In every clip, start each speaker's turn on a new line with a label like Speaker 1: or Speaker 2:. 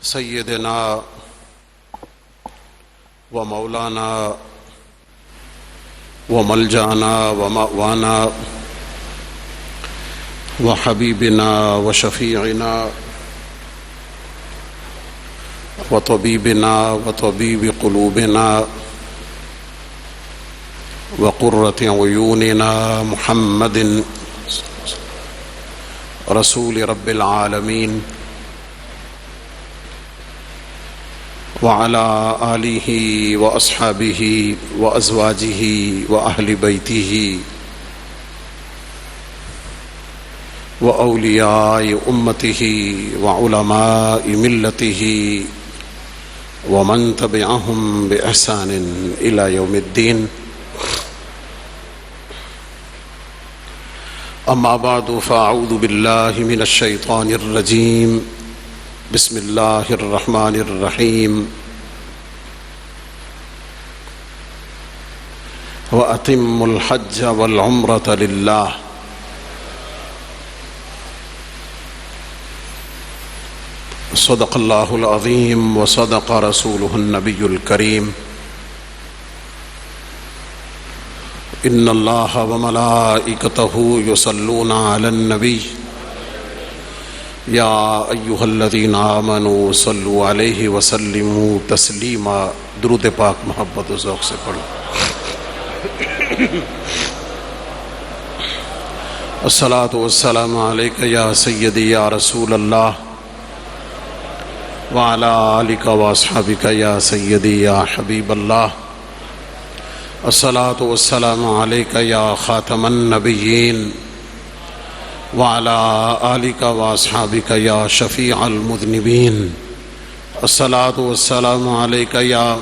Speaker 1: سیدنا و مولانا و ملجانا و مأوانا و حبیبنا و شفیعنا و طبیبنا و طبیب قلوبنا و قرۃ عیوننا محمد رسول رب العالمین وعلى آلہ واصحابہ وازواجہ واہل بیتہ واولیاء امتہ وعلماء ملتہ ومن تبعہم باحسان الی یوم الدین. اما بعد فاعوذ باللہ من الشیطان الرجیم. بسم اللہ الرحمن الرحیم. وَأَتِمُّوا الْحَجَّ وَالْعُمْرَةَ لِلَّهِ. صدق اللہ العظیم وصدق رسولہ النبی الکریم. ان اللہ وملائکتہ یصلون علی النبی یا ایہا الذین آمنوا صلوا علیہ وسلموا تسلیما. درود پاک محبت و ذوق سے پڑھو. الصلاۃ والسلام علیک یا سیدی یا رسول اللہ وعلی آلک واصحابک یا سیدی یا حبیب اللہ. الصلاۃ والسلام علیک یا خاتم النبیین وعلى آلک واصحابک یا شفیع المذنبین. الصلاۃ والسلام علیک یا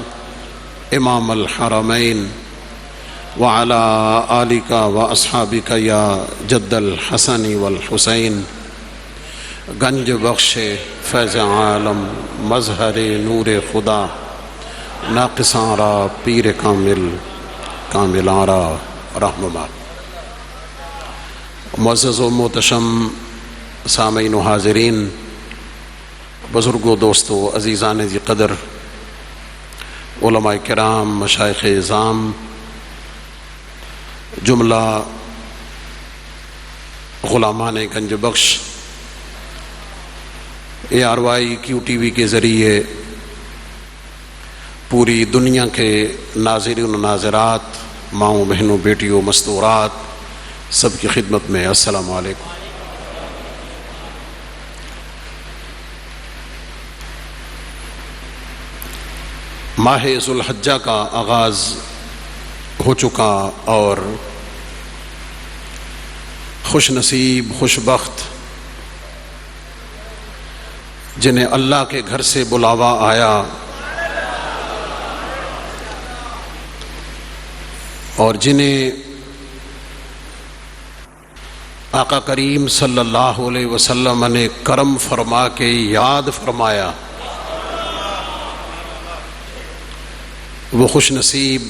Speaker 1: امام الحرمین وعلى آلک واصحابک یا جد الحسن والحسین. گنج بخش فیض عالم مظہر نور خدا ناقصاں را پیر کامل کاملاں را رہنما. معزز و محتشم سامعین و حاضرین، بزرگوں، دوستوں، عزیزان ذی قدر، علماء کرام، مشائخ اعظام، جملہ غلامان گنج بخش، ARY QTV کے ذریعے پوری دنیا کے ناظرین و ناظرات، ماؤں، بہنوں، بیٹیوں، مستورات، سب کی خدمت میں السلام علیکم. ماہ ذو الحجہ کا آغاز ہو چکا اور خوش نصیب، خوش بخت جنہیں اللہ کے گھر سے بلاوا آیا اور جنہیں آقا کریم صلی اللہ علیہ وسلم نے کرم فرما کے یاد فرمایا، وہ خوش نصیب،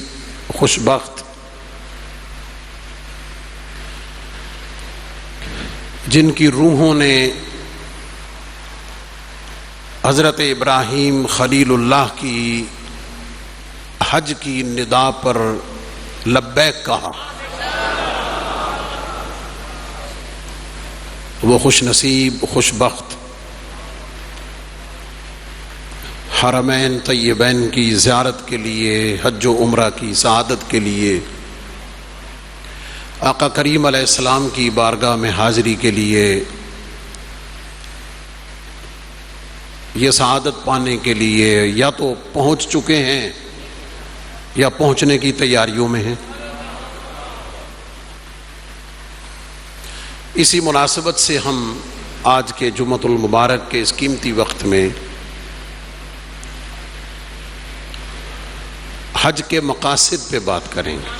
Speaker 1: خوش بخت جن کی روحوں نے حضرت ابراہیم خلیل اللہ کی حج کی ندا پر لبیک کہا، وہ خوش نصیب، خوش بخت حرمین طیبین کی زیارت کے لیے، حج و عمرہ کی سعادت کے لیے، آقا کریم علیہ السلام کی بارگاہ میں حاضری کے لیے، یہ سعادت پانے کے لیے یا تو پہنچ چکے ہیں یا پہنچنے کی تیاریوں میں ہیں. اسی مناسبت سے ہم آج کے جمعۃ المبارک کے اس قیمتی وقت میں حج کے مقاصد پہ بات کریں گے.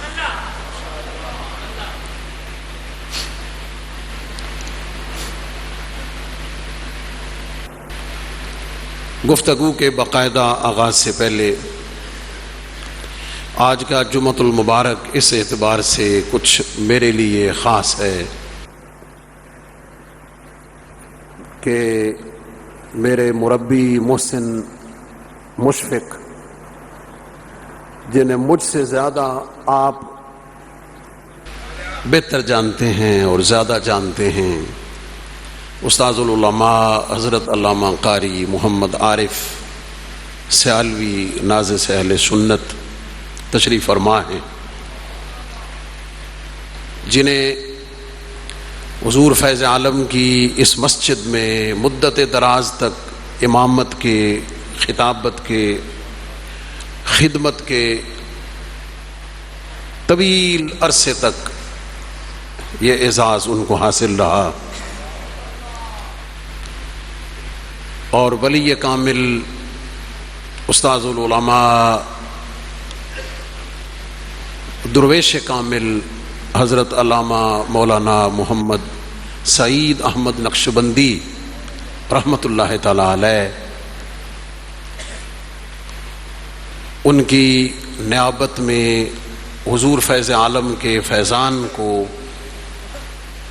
Speaker 1: گفتگو کے باقاعدہ آغاز سے پہلے آج کا جمعۃ المبارک اس اعتبار سے کچھ میرے لیے خاص ہے کہ میرے مربی محسن مشفق، جنہیں مجھ سے زیادہ آپ بہتر جانتے ہیں اور زیادہ جانتے ہیں، استاذ العلماء حضرت علامہ قاری محمد عارف سیالوی نازش اہل سنت تشریف فرما ہیں، جنہیں حضور فیض عالم کی اس مسجد میں مدت دراز تک امامت کے، خطابت کے، خدمت کے طویل عرصے تک یہ اعزاز ان کو حاصل رہا، اور ولی کامل استاذ العلماء درویش کامل حضرت علامہ مولانا محمد سعید احمد نقشبندی رحمۃ اللہ تعالی علیہ، ان کی نیابت میں حضور فیض عالم کے فیضان کو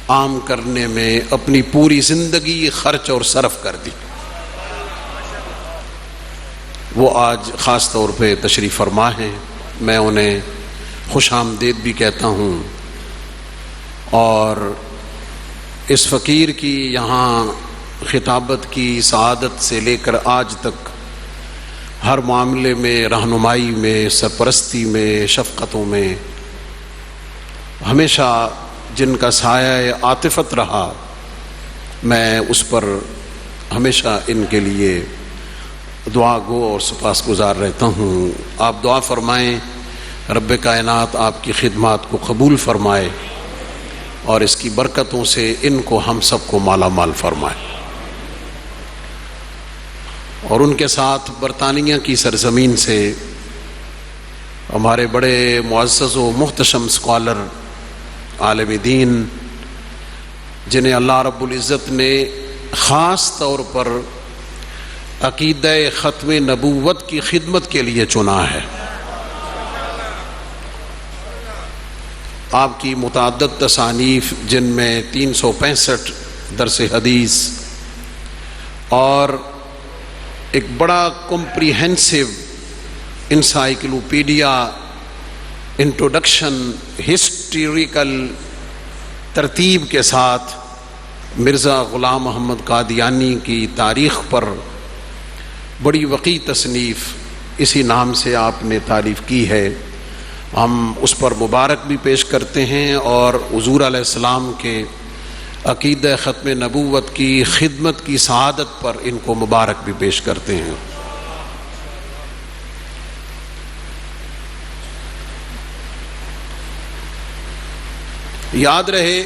Speaker 1: عام کرنے میں اپنی پوری زندگی خرچ اور صرف کر دی، وہ آج خاص طور پہ تشریف فرما ہیں۔ میں انہیں خوش آمدید بھی کہتا ہوں، اور اس فقیر کی یہاں خطابت کی سعادت سے لے کر آج تک ہر معاملے میں، رہنمائی میں، سرپرستی میں، شفقتوں میں ہمیشہ جن کا سایہ عاطفت رہا، میں اس پر ہمیشہ ان کے لیے دعا گو اور سپاس گزار رہتا ہوں۔ آپ دعا فرمائیں رب کائنات آپ کی خدمات کو قبول فرمائے اور اس کی برکتوں سے ان کو ہم سب کو مالا مال فرمائے، اور ان کے ساتھ برطانیہ کی سرزمین سے ہمارے بڑے معزز و محتشم اسکالر، عالم دین، جنہیں اللہ رب العزت نے خاص طور پر عقیدہ ختم نبوت کی خدمت کے لیے چنا ہے، آپ کی متعدد تصانیف، جن میں 365 درس حدیث اور ایک بڑا کمپریہنسو انسائکلوپیڈیا انٹروڈکشن ہسٹوریکل ترتیب کے ساتھ مرزا غلام محمد قادیانی کی تاریخ پر بڑی وسیع تصنیف اسی نام سے آپ نے تالیف کی ہے، ہم اس پر مبارک بھی پیش کرتے ہیں، اور حضور علیہ السلام کے عقیدہ ختم نبوت کی خدمت کی سعادت پر ان کو مبارک بھی پیش کرتے ہیں۔ یاد رہے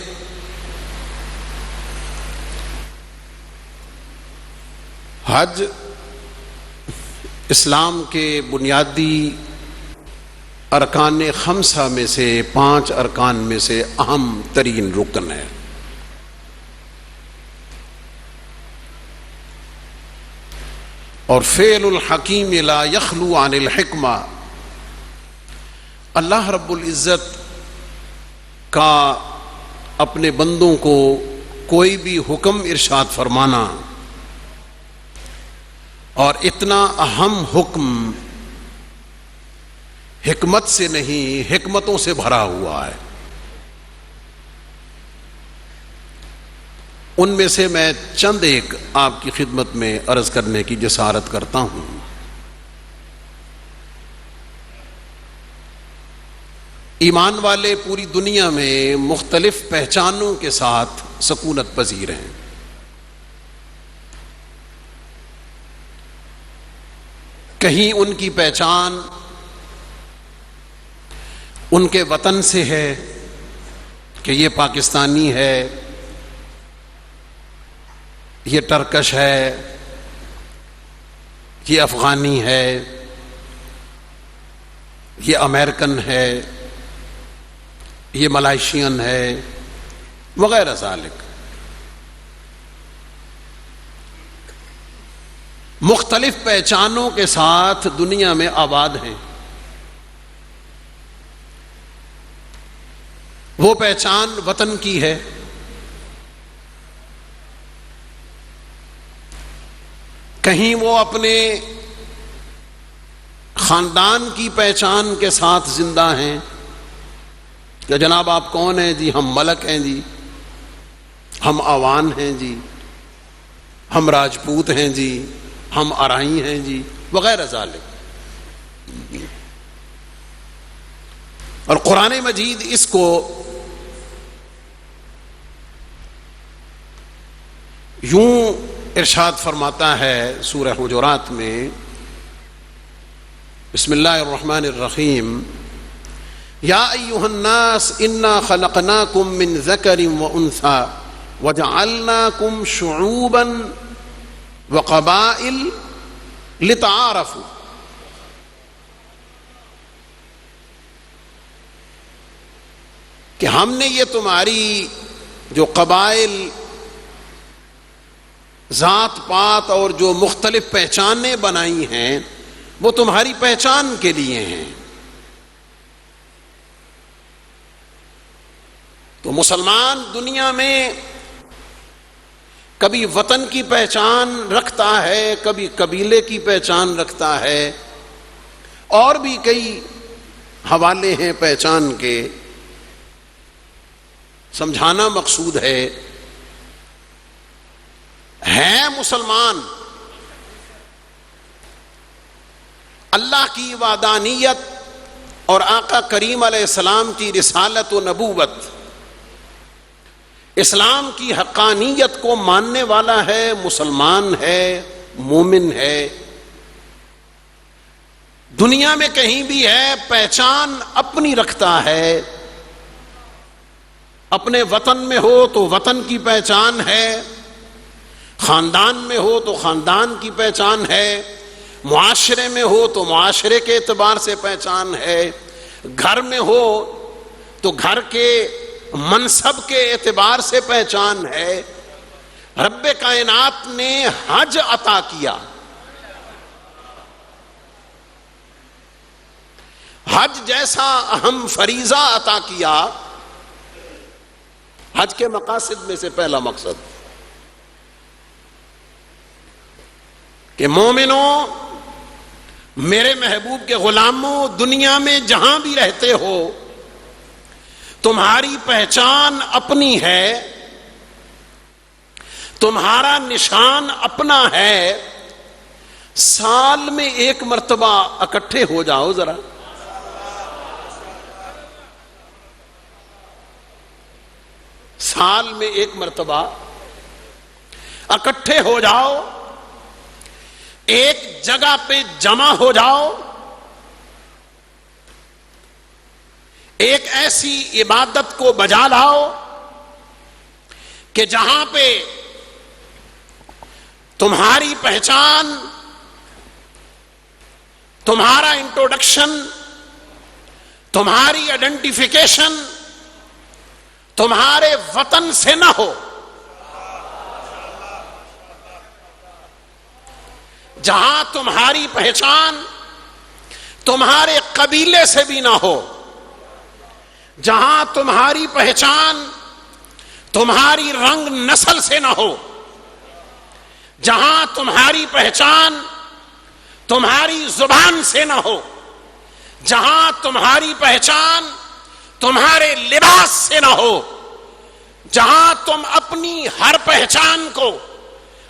Speaker 1: حج اسلام کے بنیادی ارکان خمسہ میں سے 5 ارکان میں سے اہم ترین رکن ہے، اور فعل الحکیم لا یخلو عن الحکمہ، اللہ رب العزت کا اپنے بندوں کو کوئی بھی حکم ارشاد فرمانا، اور اتنا اہم حکم حکمت سے نہیں، حکمتوں سے بھرا ہوا ہے۔ ان میں سے میں چند ایک آپ کی خدمت میں عرض کرنے کی جسارت کرتا ہوں۔ ایمان والے پوری دنیا میں مختلف پہچانوں کے ساتھ سکونت پذیر ہیں، کہیں ان کی پہچان ان کے وطن سے ہے کہ یہ پاکستانی ہے، یہ ٹرکش ہے، یہ افغانی ہے، یہ امریکن ہے، یہ ملائیشین ہے، وغیرہ ذالک۔ مختلف پہچانوں کے ساتھ دنیا میں آباد ہیں، وہ پہچان وطن کی ہے، کہیں وہ اپنے خاندان کی پہچان کے ساتھ زندہ ہیں کہ جناب آپ کون ہیں جی؟ ہم ملک ہیں جی، ہم آوان ہیں جی، ہم راجپوت ہیں جی، ہم ارائی ہیں جی، وغیرہ ذالک۔ اور قرآن مجید اس کو یوں ارشاد فرماتا ہے سورہ حجرات میں، بسم اللہ الرحمن الرحیم، یا ایھا الناس انا خلقناکم من ذکر وانثی وجعلناکم شعوبا وقبائل لتعارفوا۔ کہ ہم نے یہ تمہاری جو قبائل، ذات پات اور جو مختلف پہچانیں بنائی ہیں وہ تمہاری پہچان کے لیے ہیں۔ تو مسلمان دنیا میں کبھی وطن کی پہچان رکھتا ہے، کبھی قبیلے کی پہچان رکھتا ہے، اور بھی کئی حوالے ہیں پہچان کے۔ سمجھانا مقصود ہے مسلمان اللہ کی وحدانیت اور آقا کریم علیہ السلام کی رسالت و نبوت، اسلام کی حقانیت کو ماننے والا ہے، مسلمان ہے، مومن ہے۔ دنیا میں کہیں بھی ہے پہچان اپنی رکھتا ہے، اپنے وطن میں ہو تو وطن کی پہچان ہے، خاندان میں ہو تو خاندان کی پہچان ہے، معاشرے میں ہو تو معاشرے کے اعتبار سے پہچان ہے، گھر میں ہو تو گھر کے منصب کے اعتبار سے پہچان ہے۔ رب کائنات نے حج عطا کیا، حج جیسا اہم فریضہ عطا کیا۔ حج کے مقاصد میں سے پہلا مقصد کہ مومنوں، میرے محبوب کے غلاموں، دنیا میں جہاں بھی رہتے ہو تمہاری پہچان اپنی ہے، تمہارا نشان اپنا ہے۔ سال میں ایک مرتبہ اکٹھے ہو جاؤ ذرا، سال میں ایک مرتبہ اکٹھے ہو جاؤ، ایک جگہ پہ جمع ہو جاؤ، ایک ایسی عبادت کو بجا لاؤ کہ جہاں پہ تمہاری پہچان، تمہارا انٹروڈکشن، تمہاری آئیڈینٹیفیکیشن تمہارے وطن سے نہ ہو، جہاں تمہاری پہچان تمہارے قبیلے سے بھی نہ ہو، جہاں تمہاری پہچان تمہاری رنگ نسل سے نہ ہو، جہاں تمہاری پہچان تمہاری زبان سے نہ ہو، جہاں تمہاری پہچان تمہارے لباس سے نہ ہو، جہاں تم اپنی ہر پہچان کو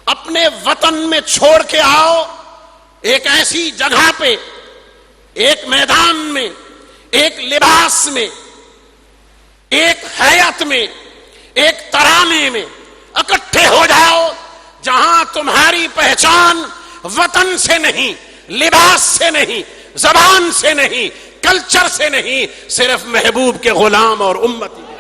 Speaker 1: اپنے وطن میں چھوڑ کے آؤ، ایک ایسی جگہ پہ، ایک میدان میں، ایک لباس میں، ایک حیات میں، ایک ترانے میں اکٹھے ہو جاؤ جہاں تمہاری پہچان وطن سے نہیں، لباس سے نہیں، زبان سے نہیں، کلچر سے نہیں، صرف محبوب کے غلام اور امتی۔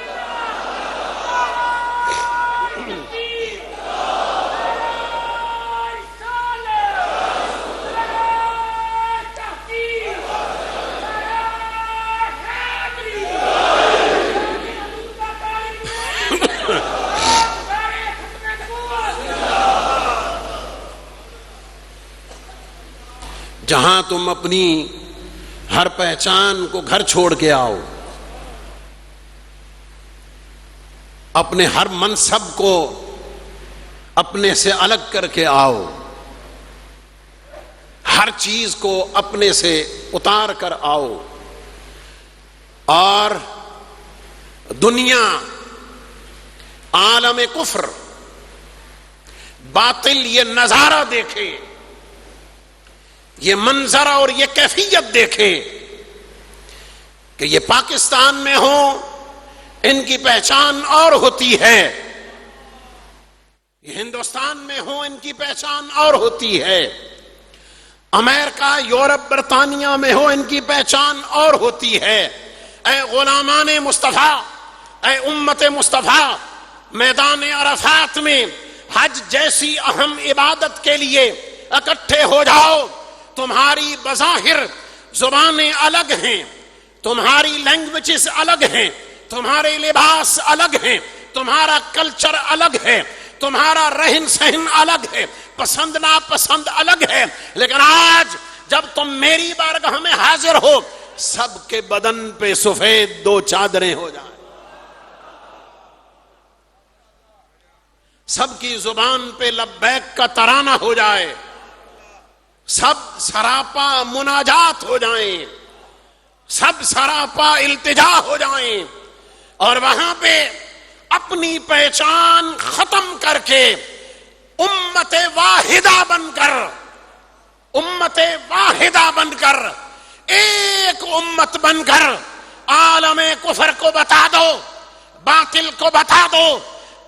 Speaker 1: جہاں تم اپنی ہر پہچان کو گھر چھوڑ کے آؤ، اپنے ہر منصب کو اپنے سے الگ کر کے آؤ، ہر چیز کو اپنے سے اتار کر آؤ، اور دنیا، عالم کفر، باطل یہ نظارہ دیکھے، یہ منظر اور یہ کیفیت دیکھے کہ یہ پاکستان میں ہو ان کی پہچان اور ہوتی ہے، یہ ہندوستان میں ہو ان کی پہچان اور ہوتی ہے، امریکہ، یورپ، برطانیہ میں ہو ان کی پہچان اور ہوتی ہے۔ اے غلامان مصطفیٰ، اے امت مصطفیٰ، میدان عرفات میں حج جیسی اہم عبادت کے لیے اکٹھے ہو جاؤ۔ تمہاری بظاہر زبانیں الگ ہیں، تمہاری لینگویجز الگ ہیں، تمہارے لباس الگ ہیں، تمہارا کلچر الگ ہے، تمہارا رہن سہن الگ ہے، پسند ناپسند الگ ہے، لیکن آج جب تم میری بارگاہ میں حاضر ہو، سب کے بدن پہ سفید 2 چادریں ہو جائیں، سب کی زبان پہ لبیک کا ترانہ ہو جائے، سب سراپا مناجات ہو جائیں، سب سراپا التجا ہو جائیں، اور وہاں پہ اپنی پہچان ختم کر کے امت واحدہ بن کر، امت واحدہ بن کر، ایک امت بن کر عالم کفر کو بتا دو، باطل کو بتا دو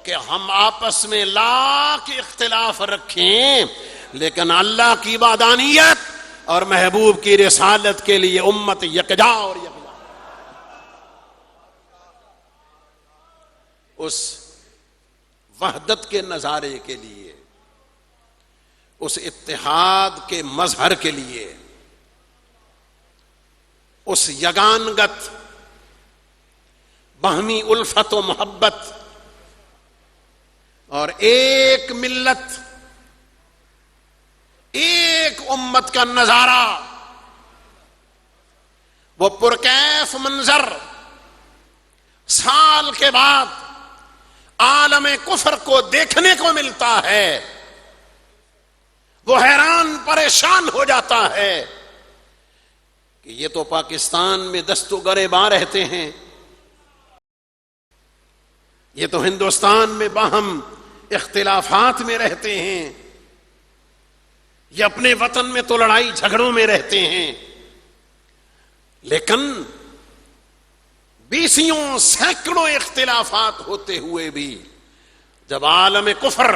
Speaker 1: کہ ہم آپس میں لاکھ اختلاف رکھیں، لیکن اللہ کی وحدانیت اور محبوب کی رسالت کے لیے امت یکجا اور یکجا، اس وحدت کے نظارے کے لیے، اس اتحاد کے مظہر کے لیے، اس یگانگت باہمی الفت و محبت اور ایک ملت، ایک امت کا نظارہ، وہ پرکیف منظر سال کے بعد عالم کفر کو دیکھنے کو ملتا ہے، وہ حیران پریشان ہو جاتا ہے کہ یہ تو پاکستان میں دست و گریباں رہتے ہیں، یہ تو ہندوستان میں باہم اختلافات میں رہتے ہیں، یہ اپنے وطن میں تو لڑائی جھگڑوں میں رہتے ہیں، لیکن 20 سینکڑوں اختلافات ہوتے ہوئے بھی جب عالم کفر،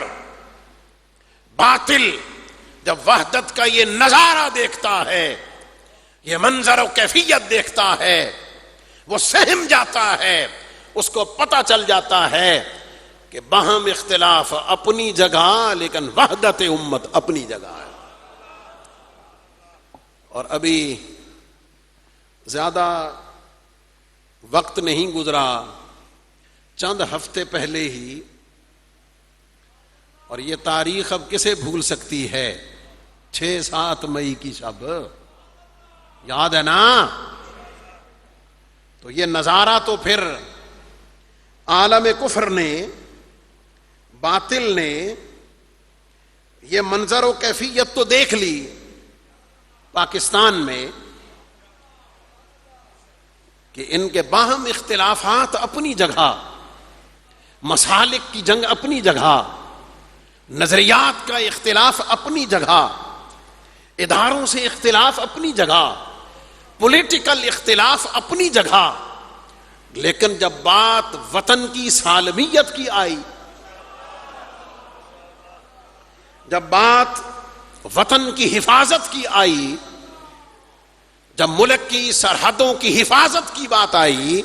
Speaker 1: باطل، جب وحدت کا یہ نظارہ دیکھتا ہے، یہ منظر و کیفیت دیکھتا ہے، وہ سہم جاتا ہے، اس کو پتہ چل جاتا ہے کہ باہم اختلاف اپنی جگہ لیکن وحدت امت اپنی جگہ ہے۔ اور ابھی زیادہ وقت نہیں گزرا، چند ہفتے پہلے ہی، اور یہ تاریخ اب کسے بھول سکتی ہے، 6-7 مئی کی شب یاد ہے نا؟ تو یہ نظارہ تو پھر عالم کفر نے، باطل نے یہ منظر و کیفیت تو دیکھ لی پاکستان میں کہ ان کے باہم اختلافات اپنی جگہ، مسالک کی جنگ اپنی جگہ، نظریات کا اختلاف اپنی جگہ، اداروں سے اختلاف اپنی جگہ، پولیٹیکل اختلاف اپنی جگہ، لیکن جب بات وطن کی سالمیت کی آئی، جب بات وطن کی حفاظت کی آئی، جب ملک کی سرحدوں کی حفاظت کی بات آئی،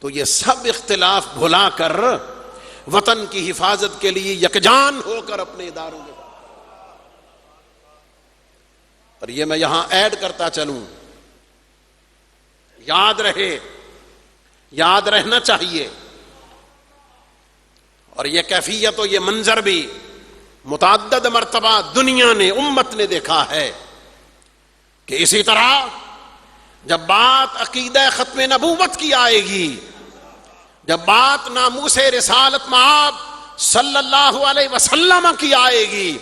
Speaker 1: تو یہ سب اختلاف بھلا کر وطن کی حفاظت کے لیے یکجان ہو کر اپنے اداروں کے پاس، اور یہ میں یہاں ایڈ کرتا چلوں، یاد رہے، یاد رہنا چاہیے، اور یہ کیفیت و یہ منظر بھی متعدد مرتبہ دنیا نے، امت نے دیکھا ہے کہ اسی طرح جب بات عقیدہ ختم نبوت کی آئے گی، جب بات ناموس رسالت مآب صلی اللہ علیہ وسلم کی آئے گی،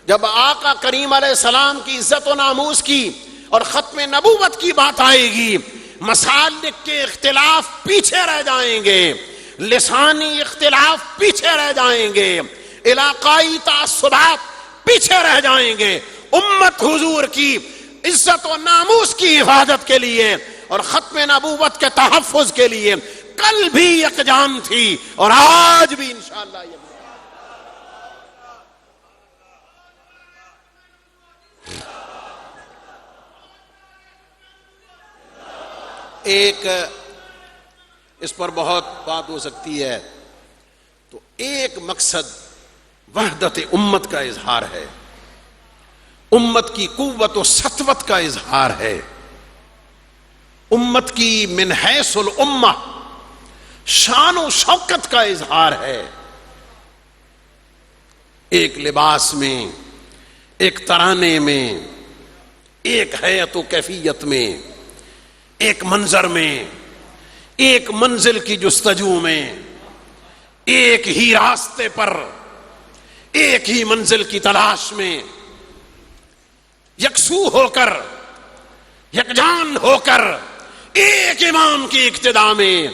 Speaker 1: جب آقا کریم علیہ السلام کی عزت و ناموس کی اور ختم نبوت کی بات آئے گی، مسالک کے اختلاف پیچھے رہ جائیں گے، لسانی اختلاف پیچھے رہ جائیں گے، علاقائی تعصبات پیچھے رہ جائیں گے۔ امت حضور کی عزت و ناموس کی حفاظت کے لیے اور ختم نبوت کے تحفظ کے لیے کل بھی یکجان تھی اور آج بھی انشاءاللہ یکجان۔ ایک اس پر بہت بات ہو سکتی ہے، تو ایک مقصد وحدت امت کا اظہار ہے، امت کی قوت و سطوت کا اظہار ہے، امت کی من حیث الامہ شان و شوکت کا اظہار ہے۔ ایک لباس میں، ایک ترانے میں، ایک حیت و کیفیت میں، ایک منظر میں، ایک منزل کی جستجو میں، ایک ہی راستے پر، ایک ہی منزل کی تلاش میں یکسو ہو کر، یکجان ہو کر، ایک امام کی اقتداء میں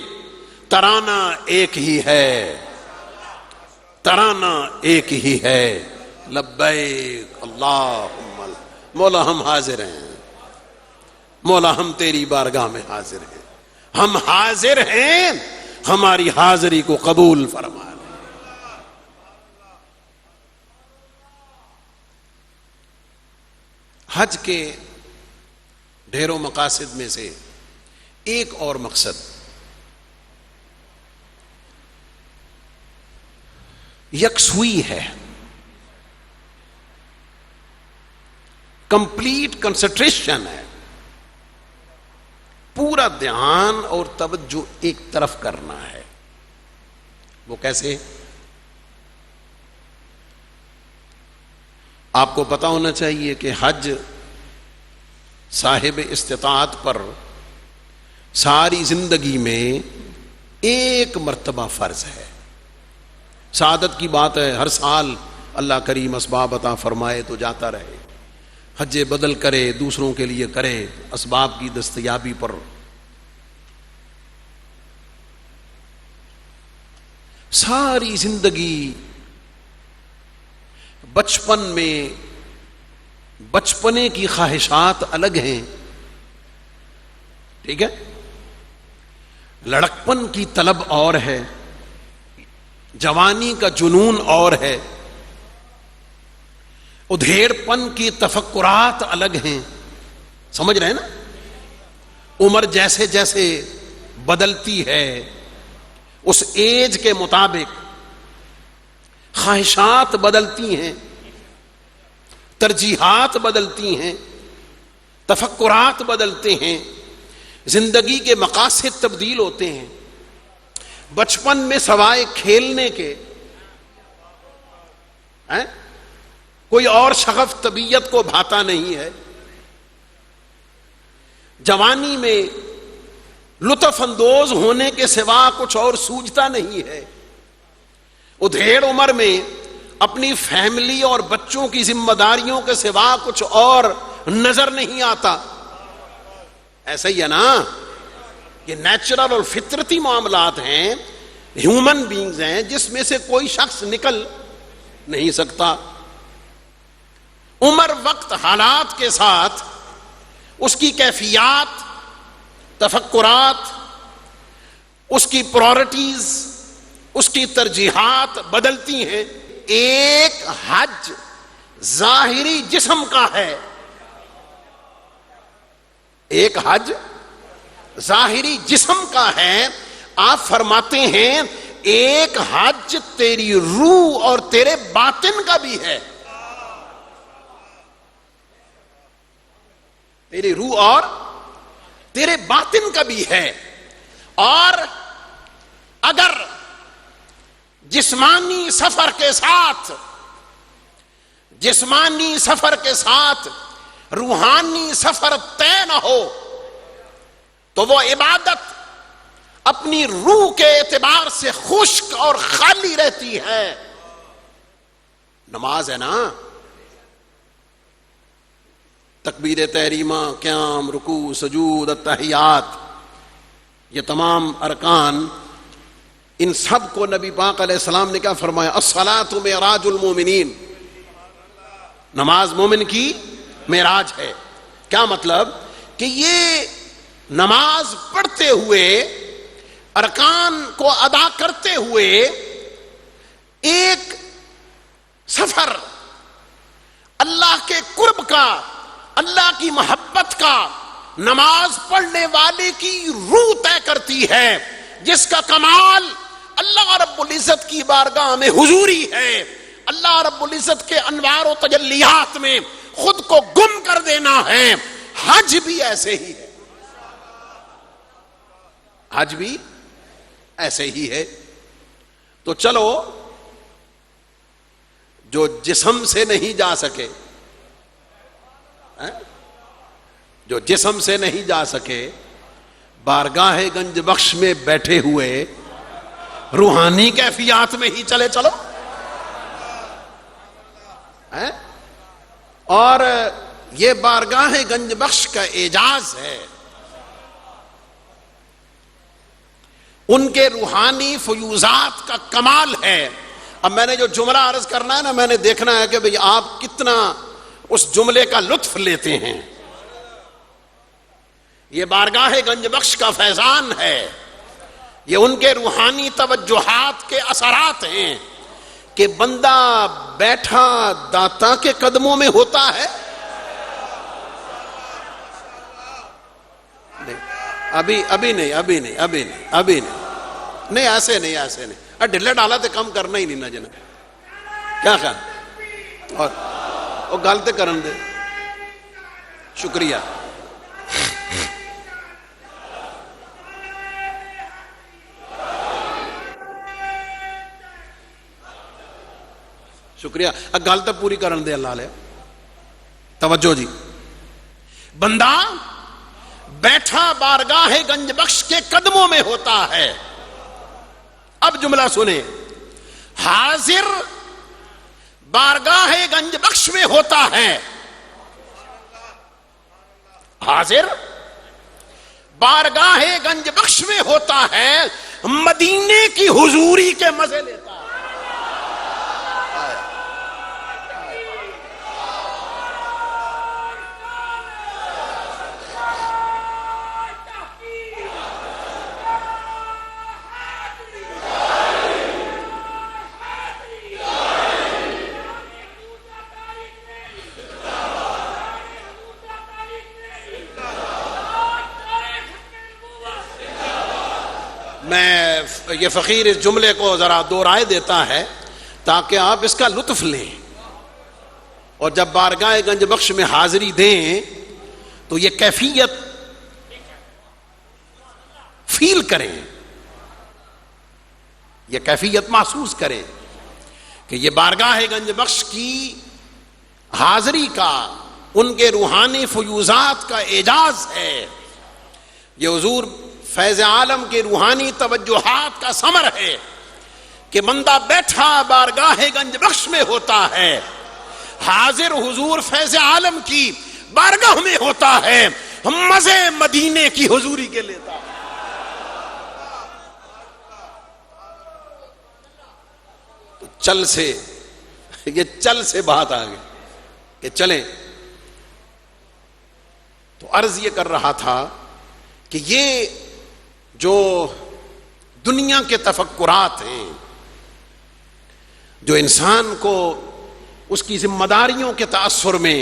Speaker 1: ترانہ ایک ہی ہے، ترانہ ایک ہی ہے۔ لبیک اللہم، مولا ہم حاضر ہیں، مولا ہم تیری بارگاہ میں حاضر ہیں، ہم حاضر ہیں، ہماری حاضری کو قبول فرما لے۔ حج کے ڈھیروں مقاصد میں سے ایک اور مقصد یکسوئی ہے، کمپلیٹ کنسنٹریشن ہے، پورا دھیان اور توجہ ایک طرف کرنا ہے۔ وہ کیسے؟ آپ کو پتا ہونا چاہیے کہ حج صاحب استطاعت پر ساری زندگی میں ایک مرتبہ فرض ہے۔ سعادت کی بات ہے، ہر سال اللہ کریم اسباب عطا فرمائے تو جاتا رہے، حج بدل کرے، دوسروں کے لیے کرے، اسباب کی دستیابی پر۔ ساری زندگی بچپن میں بچپنے کی خواہشات الگ ہیں، ٹھیک ہے، لڑکپن کی طلب اور ہے، جوانی کا جنون اور ہے، ادھیڑ پن کی تفکرات الگ ہیں، سمجھ رہے ہیں نا؟ عمر جیسے جیسے بدلتی ہے اس ایج کے مطابق خواہشات بدلتی ہیں، ترجیحات بدلتی ہیں، تفکرات بدلتے ہیں، زندگی کے مقاصد تبدیل ہوتے ہیں۔ بچپن میں سوائے کھیلنے کے کوئی اور شغف طبیعت کو بھاتا نہیں ہے، جوانی میں لطف اندوز ہونے کے سوا کچھ اور سوجتا نہیں ہے، ادھیڑ عمر میں اپنی فیملی اور بچوں کی ذمہ داریوں کے سوا کچھ اور نظر نہیں آتا۔ ایسا ہی ہے نا، یہ نیچرل اور فطرتی معاملات ہیں، ہیومن بینگز ہیں، جس میں سے کوئی شخص نکل نہیں سکتا۔ عمر وقت حالات کے ساتھ اس کی کیفیات، تفکرات، اس کی پرائورٹیز، اس کی ترجیحات بدلتی ہیں۔ ایک حج ظاہری جسم کا ہے، ایک حج ظاہری جسم کا ہے، آپ فرماتے ہیں ایک حج تیری روح اور تیرے باطن کا بھی ہے، تیری روح اور تیرے باطن کا بھی ہے۔ اور اگر جسمانی سفر کے ساتھ روحانی سفر طے نہ ہو تو وہ عبادت اپنی روح کے اعتبار سے خشک اور خالی رہتی ہے۔ نماز ہے نا، تکبیر تحریمہ، قیام، رکوع، سجود، التحیات، یہ تمام ارکان، ان سب کو نبی پاک علیہ السلام نے کیا فرمایا؟ الصلاۃ معراج المومنین، نماز مومن کی معراج ہے۔ کیا مطلب؟ کہ یہ نماز پڑھتے ہوئے، ارکان کو ادا کرتے ہوئے ایک سفر اللہ کے قرب کا، اللہ کی محبت کا نماز پڑھنے والے کی روح طے کرتی ہے، جس کا کمال اللہ رب العزت کی بارگاہ میں حضوری ہے، اللہ رب العزت کے انوار و تجلیات میں خود کو گم کر دینا ہے۔ حج بھی ایسے ہی ہے، حج بھی ایسے ہی ہے۔ تو چلو، جو جسم سے نہیں جا سکے، جو جسم سے نہیں جا سکے، بارگاہ گنج بخش میں بیٹھے ہوئے روحانی کیفیات میں ہی چلے چلو۔ اور یہ بارگاہ گنج بخش کا اعجاز ہے، ان کے روحانی فیوزات کا کمال ہے۔ اب میں نے جو جملہ عرض کرنا ہے نا، میں نے دیکھنا ہے کہ بھئی آپ کتنا اس جملے کا لطف لیتے ہیں۔ یہ بارگاہ گنج بخش کا فیضان ہے، یہ ان کے روحانی توجہات کے اثرات ہیں کہ بندہ بیٹھا داتا کے قدموں میں ہوتا ہے۔ ابھی نہیں، نہیں ایسے نہیں، ڈھلے ڈالا تو کم کرنا ہی نہیں نا جناب، کیا خیال؟ اور گالتے کرن دے۔ شکریہ۔ شکریہ۔ گل تو پوری کرن دے اللہ لے، توجہ جی۔ بندہ بیٹھا بارگاہ گنج بخش کے قدموں میں ہوتا ہے۔ اب جملہ سنیں، حاضر بارگاہ گنج بخش میں ہوتا ہے، حاضر بارگاہ گنج بخش میں ہوتا ہے، مدینے کی حضوری کے مزے لیتا ہے۔ میں یہ فقیر اس جملے کو ذرا دہرائے دیتا ہے تاکہ آپ اس کا لطف لیں، اور جب بارگاہ گنج بخش میں حاضری دیں تو یہ کیفیت فیل کریں، یہ کیفیت محسوس کریں کہ یہ بارگاہ گنج بخش کی حاضری کا، ان کے روحانی فیوزات کا اعجاز ہے، یہ حضور فیض عالم کے روحانی توجہات کا ثمر ہے کہ بندہ بیٹھا بارگاہ گنج بخش میں ہوتا ہے، حاضر حضور فیض عالم کی بارگاہ میں ہوتا ہے، مزے مدینے کی حضوری کے لیتا ہے۔ تو چل سے بات آگے کہ چلیں۔ تو عرض یہ کر رہا تھا کہ یہ جو دنیا کے تفکرات ہیں، جو انسان کو اس کی ذمہ داریوں کے تاثر میں،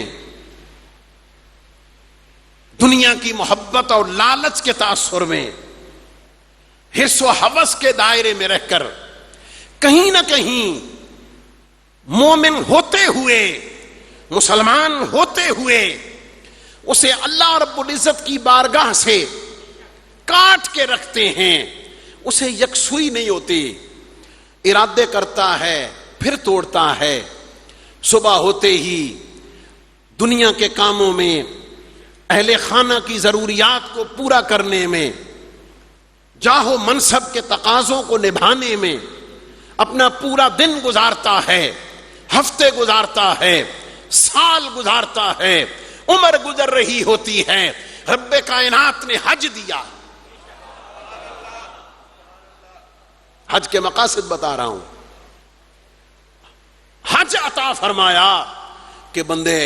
Speaker 1: دنیا کی محبت اور لالچ کے تاثر میں، حرص و ہوس کے دائرے میں رہ کر کہیں نہ کہیں مومن ہوتے ہوئے، مسلمان ہوتے ہوئے اسے اللہ رب العزت کی بارگاہ سے کاٹ کے رکھتے ہیں، اسے یکسوئی نہیں ہوتی، ارادے کرتا ہے پھر توڑتا ہے، صبح ہوتے ہی دنیا کے کاموں میں، اہل خانہ کی ضروریات کو پورا کرنے میں، جاہ و منصب کے تقاضوں کو نبھانے میں اپنا پورا دن گزارتا ہے، ہفتے گزارتا ہے، سال گزارتا ہے، عمر گزر رہی ہوتی ہے، رب کائنات نے حج دیا، حج کے مقاصد بتا رہا ہوں، حج عطا فرمایا کہ بندے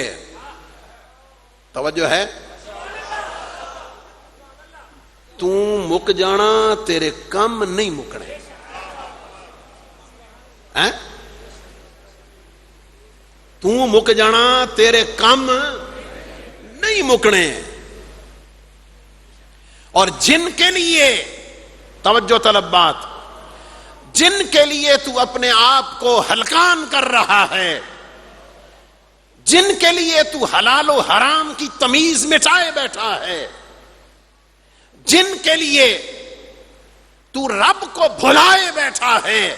Speaker 1: توجہ ہے، تو مک جانا تیرے کم نہیں مکنے، تو مک جانا تیرے کم نہیں مکنے، اور جن کے لیے توجہ طلب بات، جن کے لیے تو اپنے آپ کو ہلکان کر رہا ہے، جن کے لیے تو حلال و حرام کی تمیز مٹائے بیٹھا ہے، جن کے لیے تو رب کو بھلائے بیٹھا ہے،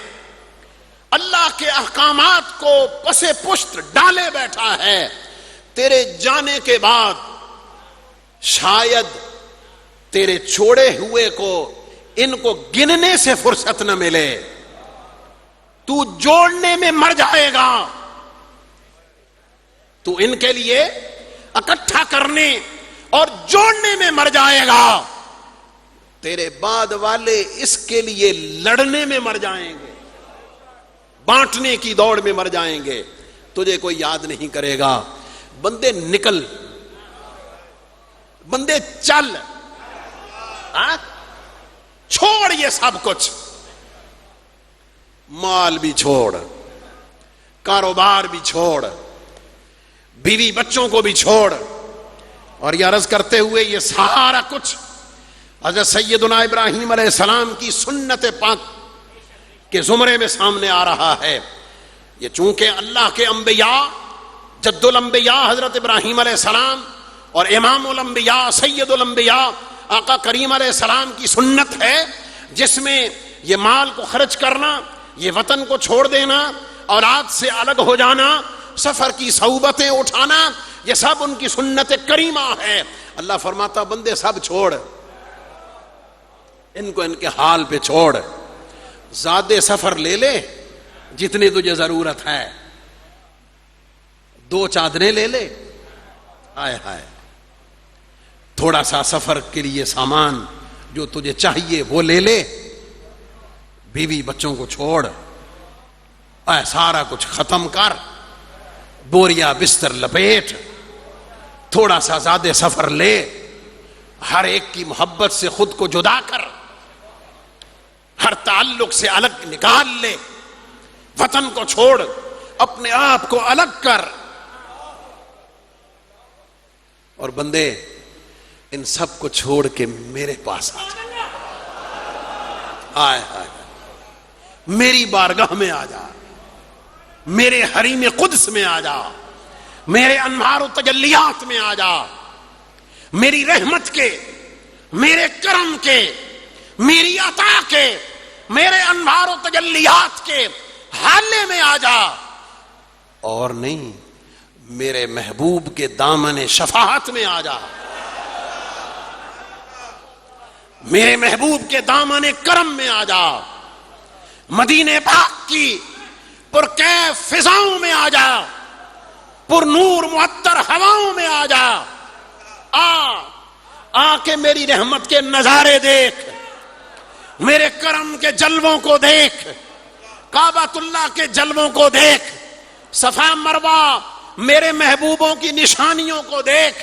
Speaker 1: اللہ کے احکامات کو پس پشت ڈالے بیٹھا ہے، تیرے جانے کے بعد شاید تیرے چھوڑے ہوئے کو ان کو گننے سے فرصت نہ ملے، تو جوڑنے میں مر جائے گا، تو ان کے لیے اکٹھا کرنے اور جوڑنے میں مر جائے گا، تیرے بعد والے اس کے لیے لڑنے میں مر جائیں گے، بانٹنے کی دوڑ میں مر جائیں گے، تجھے کوئی یاد نہیں کرے گا۔ بندے نکل، بندے چل، چھوڑ یہ سب کچھ، مال بھی چھوڑ، کاروبار بھی چھوڑ، بیوی بچوں کو بھی چھوڑ، اور یہ عرض کرتے ہوئے یہ سارا کچھ حضرت سیدنا ابراہیم علیہ السلام کی سنت پاک کے زمرے میں سامنے آ رہا ہے۔ یہ چونکہ اللہ کے انبیاء، جد الانبیاء حضرت ابراہیم علیہ السلام اور امام الانبیاء سید الانبیاء آقا کریم علیہ السلام کی سنت ہے، جس میں یہ مال کو خرچ کرنا، یہ وطن کو چھوڑ دینا، اولاد سے الگ ہو جانا، سفر کی صعوبتیں اٹھانا، یہ سب ان کی سنت کریمہ ہے۔ اللہ فرماتا بندے سب چھوڑ، ان کو ان کے حال پہ چھوڑ، زیادہ سفر لے لے جتنی تجھے ضرورت ہے، 2 چادریں لے لے، ہائے ہائے، تھوڑا سا سفر کے لیے سامان جو تجھے چاہیے وہ لے لے، بیوی بچوں کو چھوڑ، سارا کچھ ختم کر، بوریا بستر لپیٹ، تھوڑا سا زیادہ سفر لے، ہر ایک کی محبت سے خود کو جدا کر، ہر تعلق سے الگ نکال لے، وطن کو چھوڑ، اپنے آپ کو الگ کر، اور بندے ان سب کو چھوڑ کے میرے پاس آ جا، آئے آئے میری بارگاہ میں آ جا، میرے حریم قدس میں آ جا، میرے انوار و تجلیات میں آ جا، میری رحمت کے، میرے کرم کے، میری عطا کے، میرے انوار و تجلیات کے حالے میں آ جا، اور نہیں میرے محبوب کے دامن شفاعت میں آ جا، میرے محبوب کے دامن کرم میں آ جا، مدینے پاک کی پرکیف فضاؤں میں آ جا، پر نور معطر ہواؤں میں آ جا، آ کے میری رحمت کے نظارے دیکھ، میرے کرم کے جلووں کو دیکھ، کعبۃ اللہ کے جلووں کو دیکھ، صفا مروہ میرے محبوبوں کی نشانیوں کو دیکھ،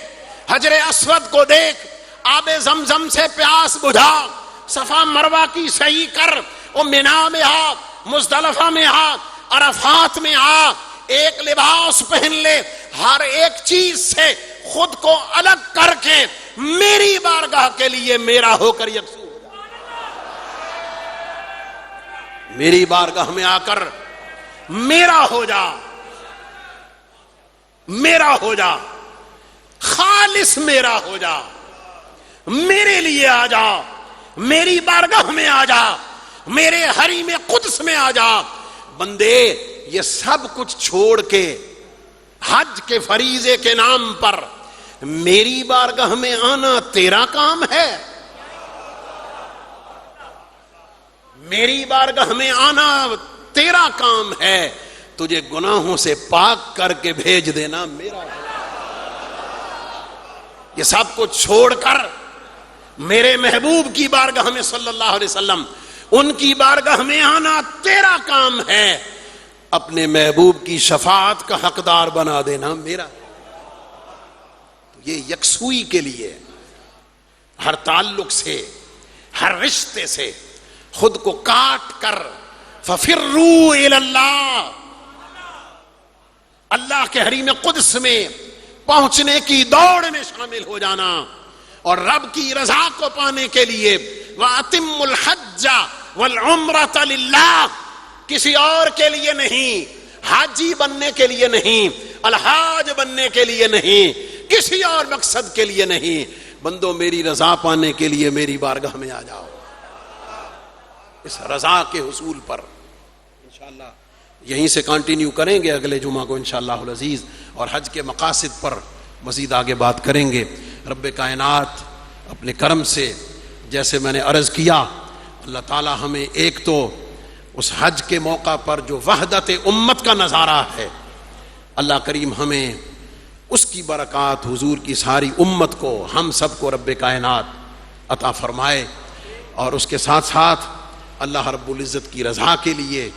Speaker 1: حجر اسود کو دیکھ، آب زمزم سے پیاس بجھا، صفا مروہ کی سعی کر، وہ منا میں آ، مزدلفہ میں آ، عرفات میں آ، ایک لباس پہن لے، ہر ایک چیز سے خود کو الگ کر کے میری بارگاہ کے لیے میرا ہو کر یکسو ہو جا، میری بارگاہ میں آ کر میرا ہو جا، میرا ہو جا، خالص میرا ہو جا، میرے لیے آ جا، میری بارگاہ میں آ جا، میرے حریم قدس میں آ جا۔ بندے یہ سب کچھ چھوڑ کے حج کے فریضے کے نام پر میری بارگاہ میں آنا تیرا کام ہے، میری بارگاہ میں آنا تیرا کام ہے، تجھے گناہوں سے پاک کر کے بھیج دینا میرا ہے۔ یہ سب کو چھوڑ کر میرے محبوب کی بارگاہ میں صلی اللہ علیہ وسلم، ان کی بارگاہ میں آنا تیرا کام ہے، اپنے محبوب کی شفاعت کا حقدار بنا دینا میرا۔ یہ یکسوئی کے لیے ہر تعلق سے، ہر رشتے سے خود کو کاٹ کر فَفِرُّوا إِلَى اللَّهِ، اللہ کے حریم قدس میں پہنچنے کی دوڑ میں شامل ہو جانا، اور رب کی رضا کو پانے کے لیے وَأَتِمُّ الْحَجَّ وَالْعُمْرَةَ لِلَّهِ، کسی اور کے لیے نہیں، حاجی بننے کے لیے نہیں، الحاج بننے کے لیے نہیں، کسی اور مقصد کے لیے نہیں، بندو میری رضا پانے کے لیے میری بارگاہ میں آ جاؤ۔ اس رضا کے حصول پر انشاءاللہ یہیں سے کنٹینیو کریں گے اگلے جمعہ کو انشاءاللہ العزیز، اور حج کے مقاصد پر مزید آگے بات کریں گے۔ رب کائنات اپنے کرم سے جیسے میں نے عرض کیا، اللہ تعالی ہمیں ایک تو اس حج کے موقع پر جو وحدت امت کا نظارہ ہے، اللہ کریم ہمیں اس کی برکات حضور کی ساری امت کو، ہم سب کو رب کائنات عطا فرمائے، اور اس کے ساتھ ساتھ اللہ رب العزت کی رضا کے لیے،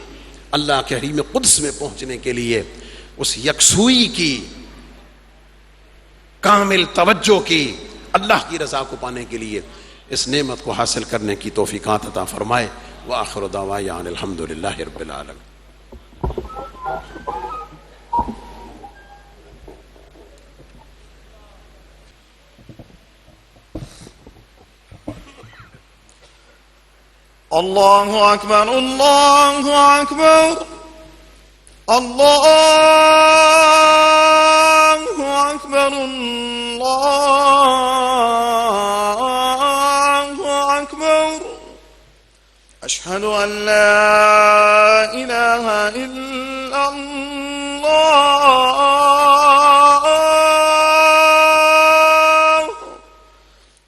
Speaker 1: اللہ کے حریم قدس میں پہنچنے کے لیے اس یکسوئی کی کامل توجہ کی، اللہ کی رضا کو پانے کے لیے اس نعمت کو حاصل کرنے کی توفیقات عطا فرمائے۔ وآخر دعوانا ان الحمد للہ رب العالمین۔
Speaker 2: اللہ اکبر، اللہ اکبر، اللہ اکبر، اللہ اکبر، اشہد ان لا الہ الا اللہ،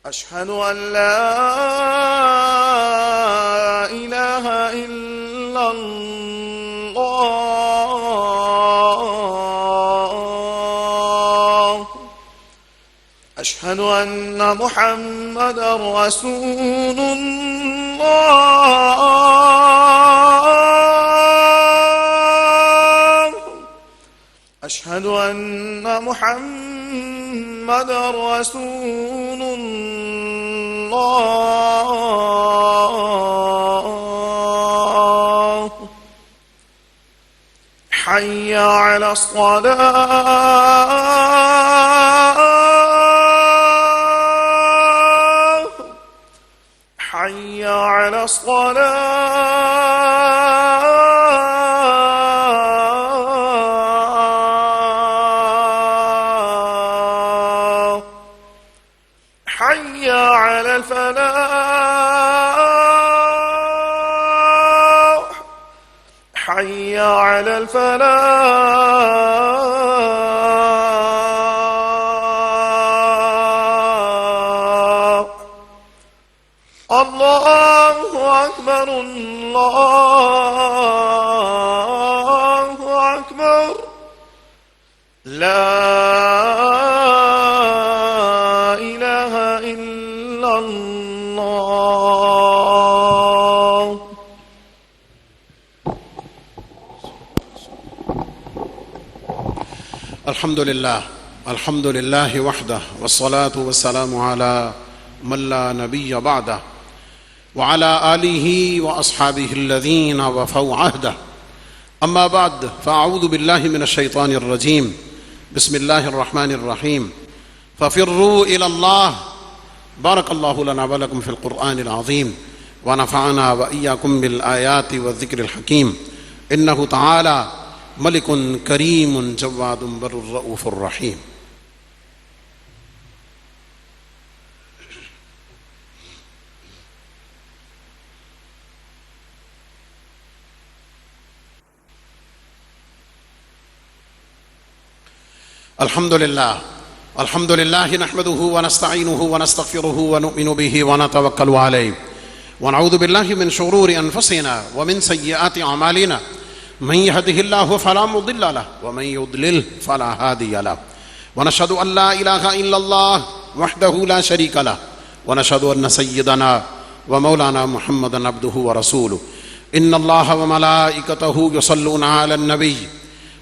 Speaker 2: اشہد ان لا الہ الا اللہ، اشہد ان محمد رسول اللہ، اشہد ان محمد رسول اللہ، حی علی الصلاة، حی علی الصلاة، حی علی الفلاح، حی علی الفلاح، اللہ اکبر، اللہ اکبر، لا الہ الا اللہ۔
Speaker 1: الحمد للہ وحدہ والصلاة والسلام علی من لا نبی بعدہ وعلى آلہ واصحابہ الذین وفوا عہدہ، اما بعد فاعوذ باللہ من الشیطان الرجیم، بسم اللہ الرحمن الرحیم، ففروا الی اللہ۔ بارک اللہ لنا ولکم فی القرآن العظیم، ونفعنا وإیاکم بالآیات والذکر الحکیم، انہ تعالی ملک کریم جواد بر الرؤوف الرحیم۔ الحمد للہ نحمده ونستعینه ونستغفره ونؤمن به ونتوکل علیہ، ونعوذ باللہ من شرور انفسنا ومن سیئات اعمالنا، من يهده الله فلا مضل له ومن يضلل فلا هادي له، ونشهد ان لا اله الا الله وحده لا شريك له ونشهد أن سيدنا ومولانا محمدا عبده ورسوله إن الله وملائكته يصلون على النبي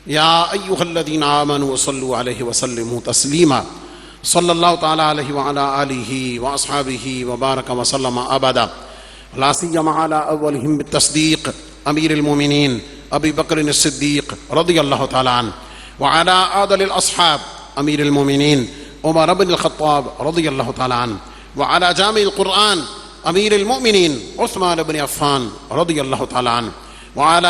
Speaker 1: يا أيها الذين آمنوا صلوا عليه وسلموا تسليما صلى الله تعالى عليه وعلى آله وأصحابه وبارك وسلم أبدا لا سيما على أولهم بالتصديق أمير المؤمنين أبي بكر الصديق رضي الله تعالى عنه وعلى أعدل الأصحاب أمير المؤمنين عمر بن الخطاب رضي الله تعالى عنه وعلى جامع القرآن أمير المؤمنين عثمان بن عفان رضي الله تعالى عنه وعلى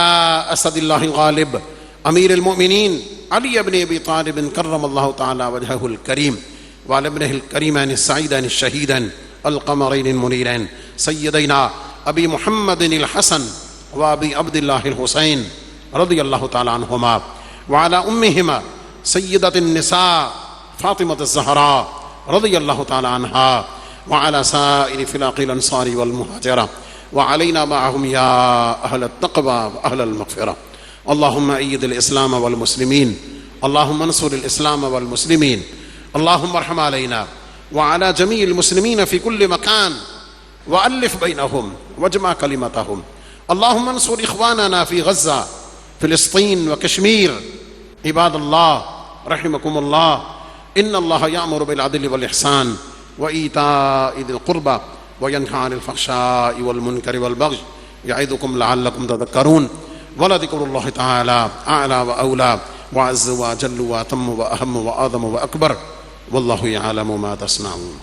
Speaker 1: أسد الله الغالب أمير المؤمنين علي بن أبي طالب كرم الله تعالى وجهه الكريم وعلى ابنه الكريمان السعيدان الشهيدان القمرين المنيرين سيدينا أبي محمد الحسن وأبي عبد الله الحسين رضي الله تعالى عنهما وعلى أمهما سيدة النساء فاطمة الزهراء رضي الله تعالى عنها وعلى سائر فلاق الأنصار والمهاجرة وعلينا معهم يا أهل التقوى وأهل المغفرة اللهم أيد الإسلام والمسلمين اللهم انصر الإسلام والمسلمين اللهم ارحم علينا وعلى جميع المسلمين في كل مكان وألف بينهم واجمع كلمتهم اللهم انصر إخواننا في غزة فلسطين وكشمير عباد الله رحمكم الله إن الله يأمر بالعدل والإحسان وإيتاء ذي القربى وينهى عن الفحشاء والمنكر والبغي يعظكم لعلكم تذكرون ولذكر الله تعالى أعلى وأولى وعز وجل وأتم وأهم وأعظم وأكبر والله يعلم ما تصنعون